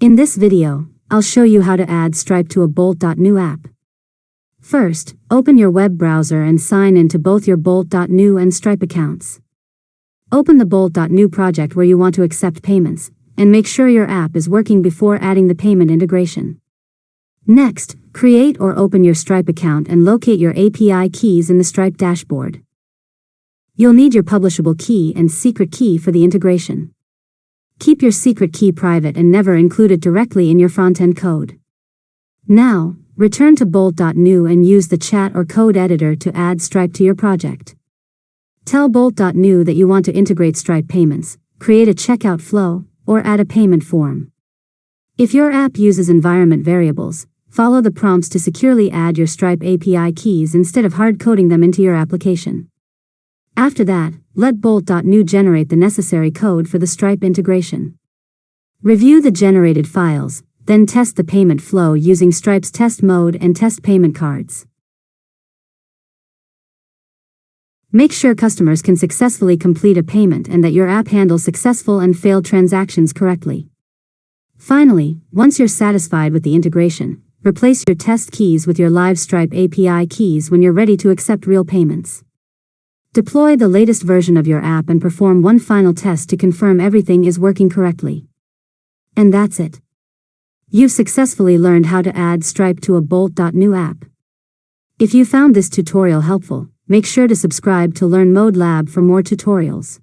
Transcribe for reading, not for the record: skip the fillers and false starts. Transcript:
In this video, I'll show you how to add Stripe to a Bolt.New app. First, open your web browser and sign into both your Bolt.New and Stripe accounts. Open the Bolt.New project where you want to accept payments, and make sure your app is working before adding the payment integration. Next, create or open your Stripe account and locate your API keys in the Stripe dashboard. You'll need your publishable key and secret key for the integration. Keep your secret key private and never include it directly in your front-end code. Now, return to Bolt.New and use the chat or code editor to add Stripe to your project. Tell Bolt.New that you want to integrate Stripe payments, create a checkout flow, or add a payment form. If your app uses environment variables, follow the prompts to securely add your Stripe API keys instead of hard-coding them into your application. After that, let Bolt.New generate the necessary code for the Stripe integration. Review the generated files, then test the payment flow using Stripe's test mode and test payment cards. Make sure customers can successfully complete a payment and that your app handles successful and failed transactions correctly. Finally, once you're satisfied with the integration, replace your test keys with your live Stripe API keys when you're ready to accept real payments. Deploy the latest version of your app and perform one final test to confirm everything is working correctly. And that's it. You've successfully learned how to add Stripe to a Bolt.New app. If you found this tutorial helpful, make sure to subscribe to Learn Mode Lab for more tutorials.